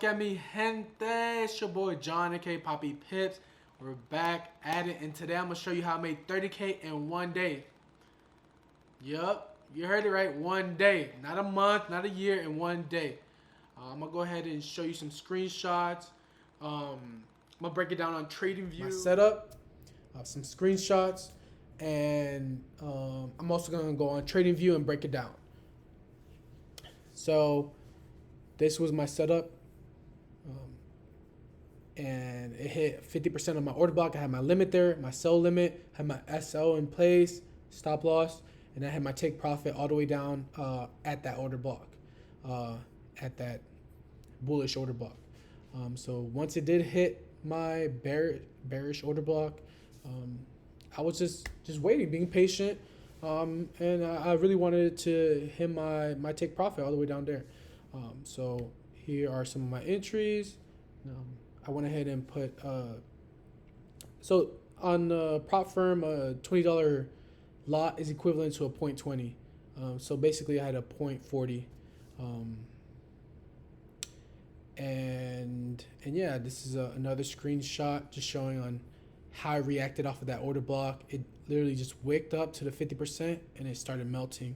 at me, gente. It's your boy John, aka PAPI Pips. We're back at it, and today I'm gonna show you how I made 30K in one day. Yup, you heard it right, one day. Not a month, not a year, in one day. I'm gonna go ahead and show you some screenshots. I'm gonna break it down on TradingView. My setup, some screenshots, and I'm also gonna go on TradingView and break it down. So this was my setup. And it hit 50% of my order block. I had my limit there, my sell limit, had my SL in place, stop loss, and I had my take profit all the way down at that order block, at that bullish order block. So once it did hit my bearish order block, I was just waiting, being patient, and I really wanted to hit my take profit all the way down there. So here are some of my entries. I went ahead and put, so on the prop firm, a $20 lot is equivalent to a 0.20. So basically I had a 0.40. And yeah, this is another screenshot just showing on how I reacted off of that order block. It literally just wicked up to the 50% and it started melting.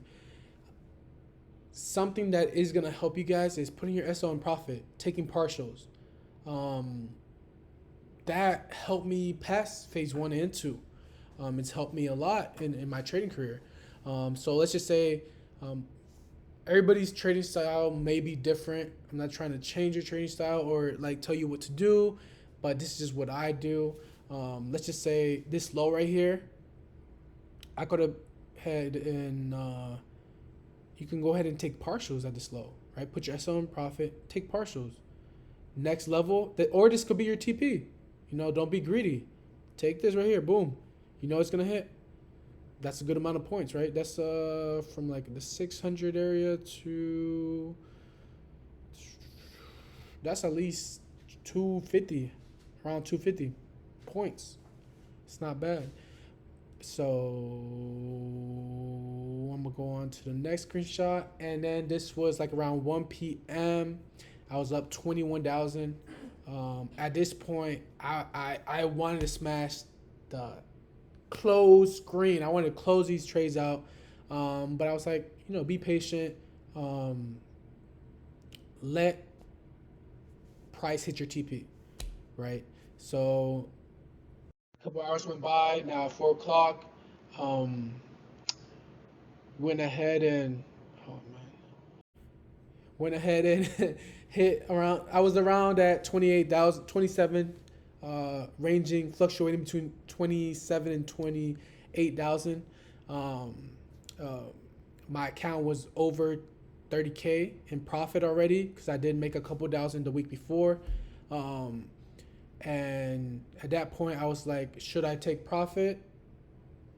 Something that is going to help you guys is putting your SO in profit, taking partials. That helped me pass phase 1 and 2. It's helped me a lot in my trading career. So let's just say everybody's trading style may be different. I'm not trying to change your trading style or like tell you what to do, but this is just what I do. Let's just say this low right here, I could have had and you can go ahead and take partials at this low, right? Put your SO in profit, take partials. Next level, or this could be your TP. You know, don't be greedy. Take this right here, boom. You know it's gonna hit. That's a good amount of points, right? That's from like the 600 area to, that's at least 250, around 250 points. It's not bad. So I'm gonna go on to the next screenshot, and then this was like around 1 p.m. I was up 21,000. At this point, I wanted to smash the close screen. I wanted to close these trades out, but I was like, you know, be patient. Let price hit your TP, right? So a couple hours went by. Now 4 o'clock. Went ahead and went ahead and hit around, I was around at 28,000, 27, ranging, fluctuating between 27 and 28,000. My account was over 30K in profit already because I did make a couple thousand the week before. And at that point I was like, should I take profit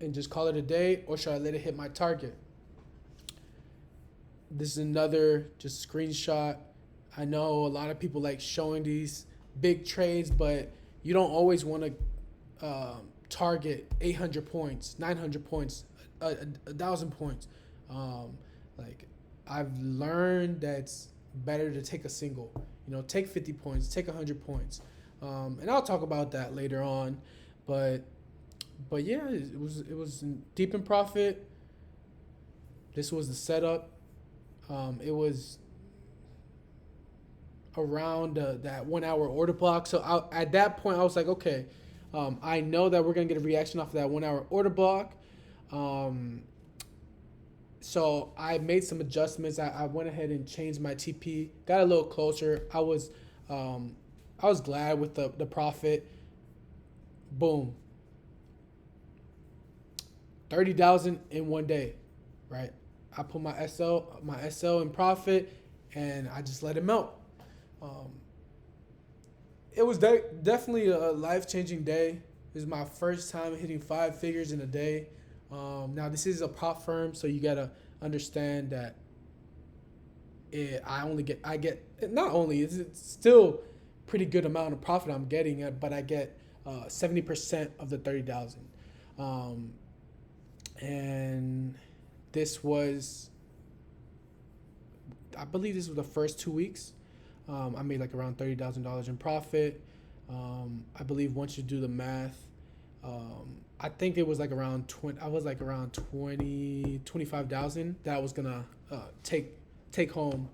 and just call it a day, or should I let it hit my target? This is another just screenshot. I know a lot of people like showing these big trades, but you don't always want to target 800 points, 900 points, 1,000 points. Like I've learned that it's better to take a single. You know, take 50 points, take 100 points, and I'll talk about that later on. But yeah, it was deep in profit. This was the setup. It was around that 1 hour order block. So at that point, I was like, okay, I know that we're going to get a reaction off of that 1 hour order block. So I made some adjustments. I went ahead and changed my TP, got a little closer. I was glad with the profit. Boom. 30,000 in one day, right? I put my SL in profit, and I just let it melt. It was definitely a life-changing day. This is my first time hitting 5 figures in a day. Now this is a prop firm, so you gotta understand that I get not only is it still pretty good amount of profit I'm getting, but I get 70% of the 30,000. And this was, I believe this was the first 2 weeks. I made like around $30,000 in profit. I believe once you do the math, I think it was like around 20. I was like around 25,000 that I was gonna take home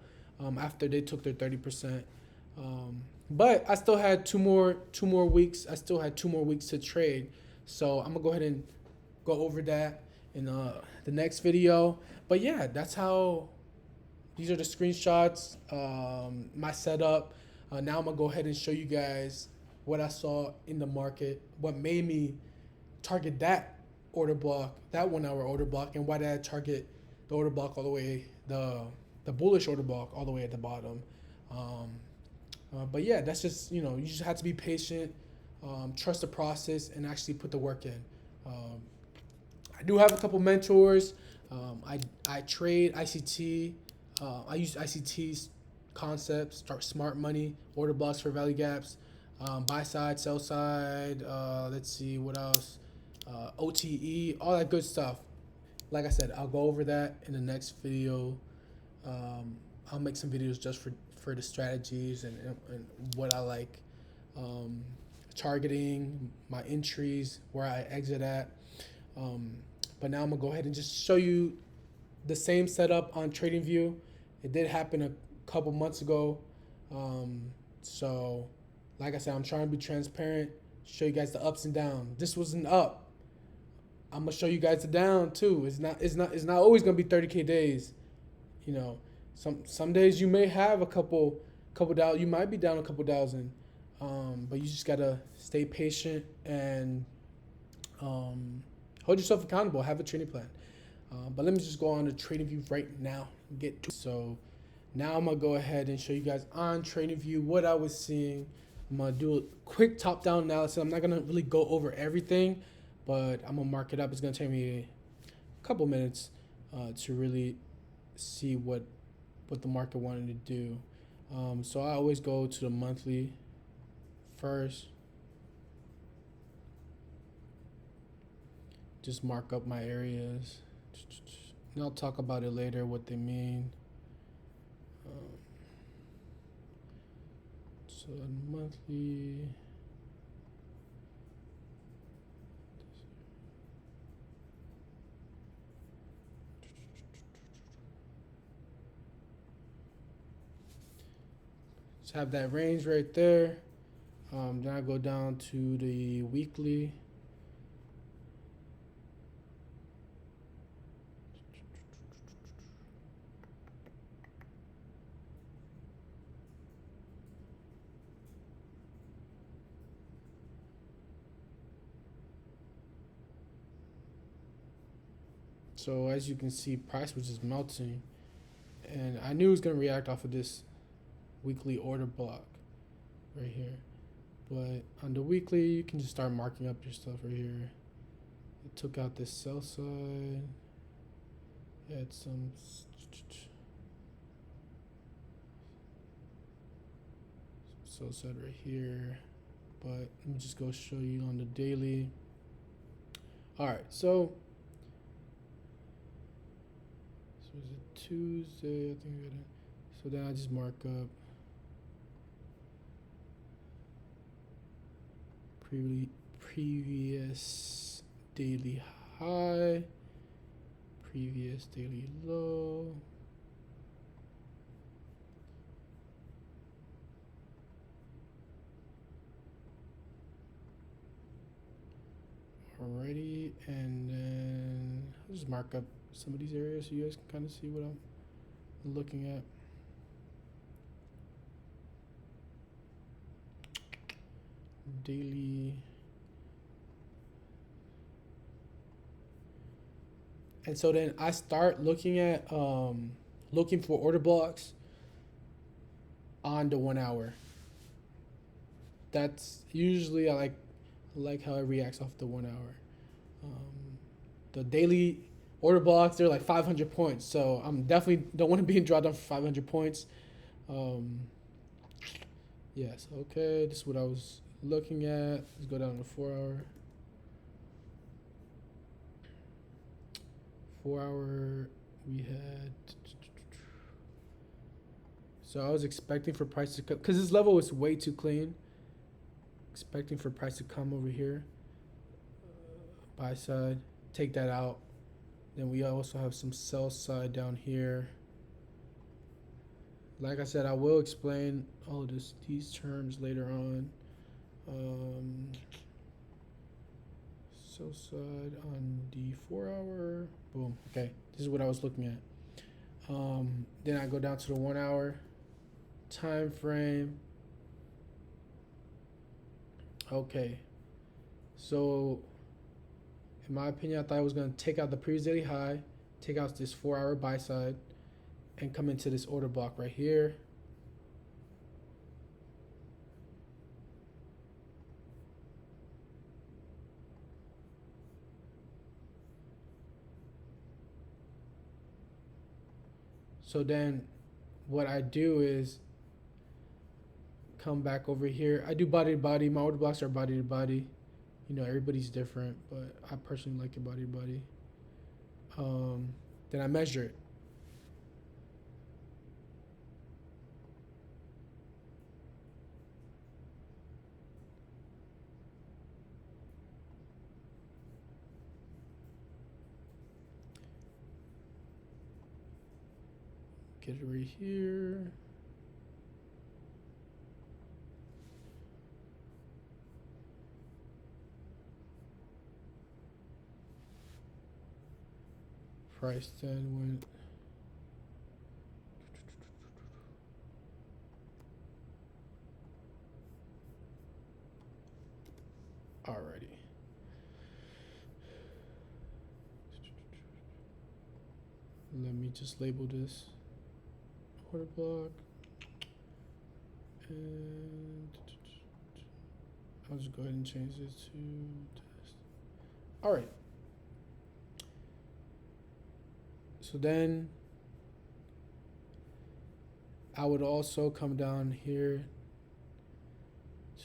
after they took their 30%. But I still had two more weeks. I still had 2 more weeks to trade, so I'm gonna go ahead and go over that in the next video. But yeah, that's how. These are the screenshots. My setup. Now I'm gonna go ahead and show you guys what I saw in the market, what made me target that order block, that 1 hour order block, and why did I target the order block all the way, the bullish order block all the way at the bottom. But yeah, that's just, you just have to be patient, trust the process, and actually put the work in. I do have a couple mentors. I trade ICT. I use ICT's concepts, start smart money, order blocks for value gaps, buy side, sell side. Let's see what else. OTE, all that good stuff. Like I said, I'll go over that in the next video. I'll make some videos just for the strategies and what I like. Targeting, my entries, where I exit at. But now I'm gonna go ahead and just show you the same setup on TradingView. It did happen a couple months ago. So like I said, I'm trying to be transparent, show you guys the ups and downs. This was an up. I'm gonna show you guys the down too. It's not always gonna be 30K days. Some days you may have a couple down. You might be down a couple thousand. But you just gotta stay patient and hold yourself accountable. Have a trading plan. But let me just go on to TradingView right now. So now I'm gonna go ahead and show you guys on TradingView what I was seeing. I'm gonna do a quick top-down analysis. I'm not gonna really go over everything, but I'm gonna mark it up. It's gonna take me a couple minutes to really see what the market wanted to do. So I always go to the monthly first. Just mark up my areas. And I'll talk about it later, what they mean. So monthly. Just have that range right there. Then I go down to the weekly. So as you can see, price was just melting, and I knew it was gonna react off of this weekly order block right here. But on the weekly, you can just start marking up your stuff right here. It took out this sell side. Had some sell side right here. But let me just go show you on the daily. All right, so was it Tuesday? I think we got it. So then I just mark up previous daily high, previous daily low. Alrighty, and then I'll just mark up some of these areas so you guys can kind of see what I'm looking at. Daily. And so then I start looking at looking for order blocks on the 1 hour. That's usually I like how it reacts off the 1 hour. The daily order blocks, they're like 500 points, so I'm definitely don't want to be in drawdown for 500 points. Yes, okay, this is what I was looking at. Let's go down to 4 hour. 4 hour, we had So I was expecting for price to come, because this level was way too clean. Expecting for price to come over here. Buy side, take that out. Then we also have some sell side down here. Like I said, I will explain all of these terms later on. Sell side on the 4 hour. Boom. Okay, this is what I was looking at. Then I go down to the 1 hour time frame. Okay, so in my opinion, I thought I was going to take out the previous daily high, take out this 4 hour buy side, and come into this order block right here. So then what I do is come back over here. I do body to body. My order blocks are body to body. You know, everybody's different, but I personally like it body to body. Then I measure it. Get it right here. Price then went. Alrighty. Let me just label this order block. And I'll just go ahead and change this to test. Alright. So then I would also come down here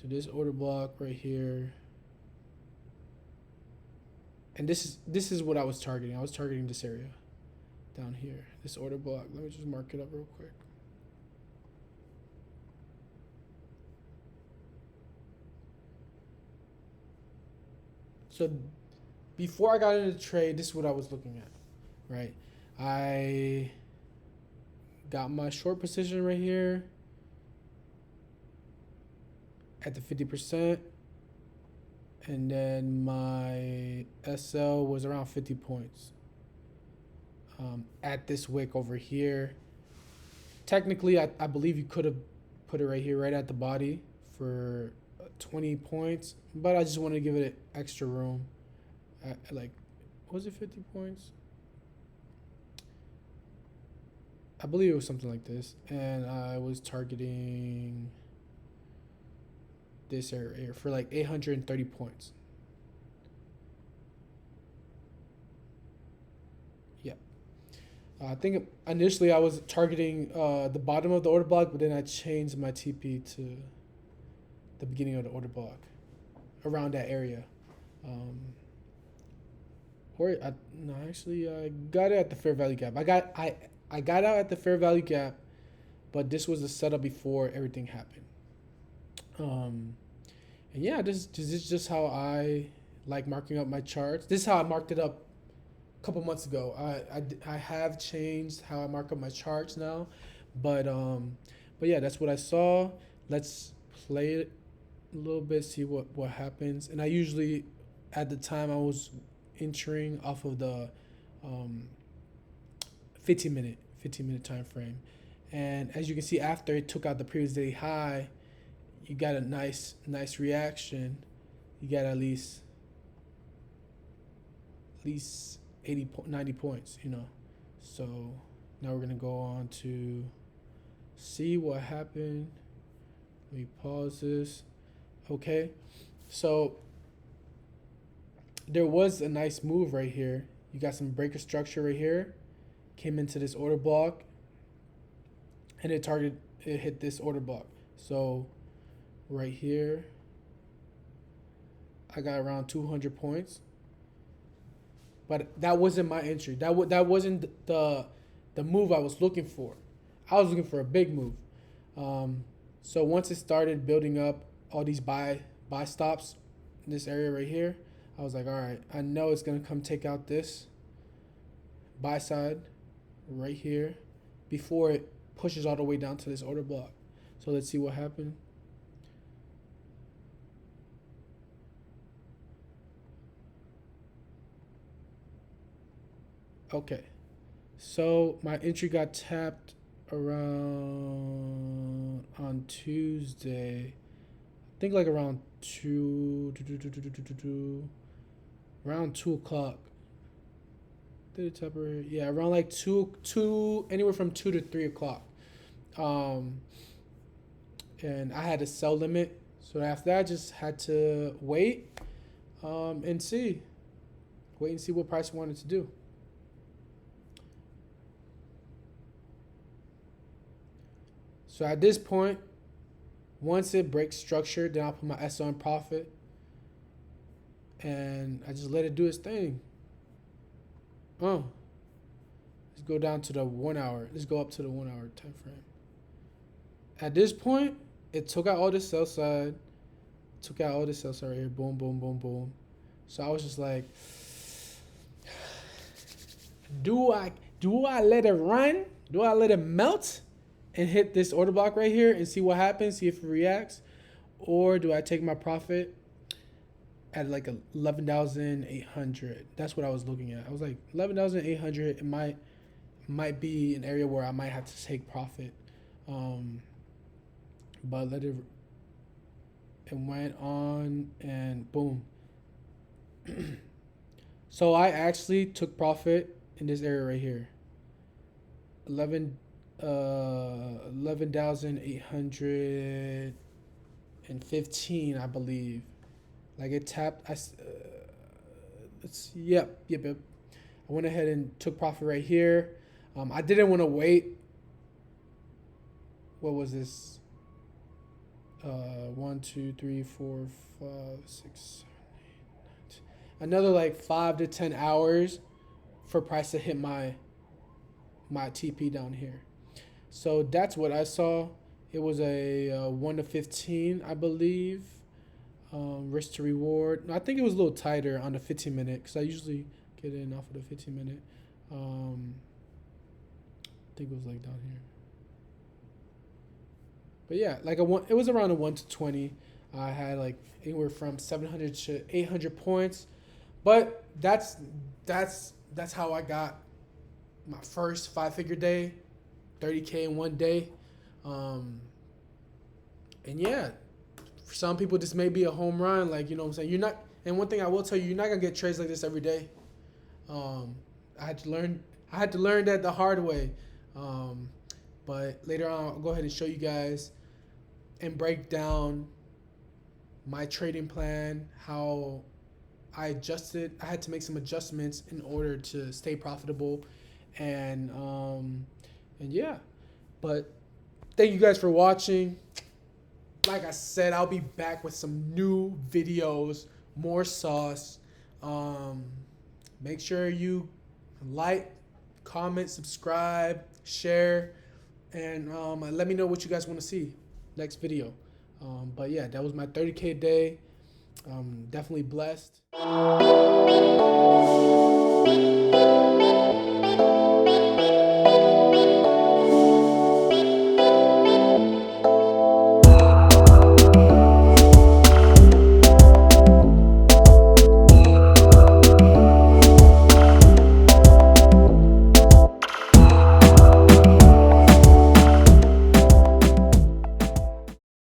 to this order block right here. And this is what I was targeting. I was targeting this area down here, this order block. Let me just mark it up real quick. So before I got into the trade, this is what I was looking at, right? I got my short position right here at the 50%. And then my SL was around 50 points at this wick over here. Technically, I believe you could have put it right here, right at the body for 20 points. But I just wanted to give it extra room. Like, was it 50 points? I believe it was something like this. And I was targeting this area for like 830 points. Yeah. I think initially I was targeting the bottom of the order block, but then I changed my TP to the beginning of the order block around that area. I got it at the fair value gap. I got out at the fair value gap, but this was the setup before everything happened. And yeah, this is just how I like marking up my charts. This is how I marked it up a couple months ago. I have changed how I mark up my charts now, but yeah, that's what I saw. Let's play it a little bit, see what happens. And I usually, at the time, I was entering off of the 15 minute time frame. And as you can see, after it took out the previous day high, you got a nice reaction. You got at least 80 90 points, you know. So now we're gonna go on to see what happened. Let me pause this. Okay, so there was a nice move right here. You got some breaker structure right here, came into this order block, and it hit this order block. So right here, I got around 200 points, but that wasn't my entry. That wasn't the move I was looking for. I was looking for a big move. So once it started building up all these buy stops in this area right here, I was like, all right, I know it's gonna come take out this buy side right here before it pushes all the way down to this order block. So let's see what happened. Okay, so my entry got tapped around on Tuesday. I think like around around 2 o'clock. Did it tap right? Yeah, around like anywhere from 2 to 3 o'clock. Um, and I had a sell limit, so after that, I just had to wait, and wait and see what price I wanted to do. So at this point, once it breaks structure, then I'll put my SO in profit, and I just let it do its thing. Let's go down to the 1 hour. Let's go up to the 1 hour time frame. At this point, it took out all the sell side, right here. Boom, boom, boom, boom. So I was just like, do I let it run? Do I let it melt and hit this order block right here and see what happens, see if it reacts? Or do I take my profit at like 11,800? That's what I was looking at. I was like 11,800. It might be an area where I might have to take profit. But it went on and boom. So I actually took profit in this area right here. 11,815, I believe. Like it tapped. Yep. I went ahead and took profit right here. I didn't want to wait. What was this? 1, 2, 3, 4, 5, 6, 7, 8, 9, 10. Another like 5 to 10 hours for price to hit my TP down here. So that's what I saw. It was a 1 to 15, I believe. Risk to reward. I think it was a little tighter on the 15 minute because I usually get in off of the 15 minute. I think it was like down here. But yeah, like it was around a 1 to 20. I had like anywhere from 700 to 800 points. But that's how I got my first 5-figure day, 30K in one day. And yeah, for some people this may be a home run. Like, you know what I'm saying? You're not, and one thing I will tell you, you're not gonna get trades like this every day. I had to learn that the hard way. But later on, I'll go ahead and show you guys and break down my trading plan, how I adjusted. I had to make some adjustments in order to stay profitable, and yeah. But thank you guys for watching. Like I said, I'll be back with some new videos, more sauce. Make sure you like, comment, subscribe, share, and let me know what you guys want to see next video. But yeah, that was my 30K day. Definitely blessed.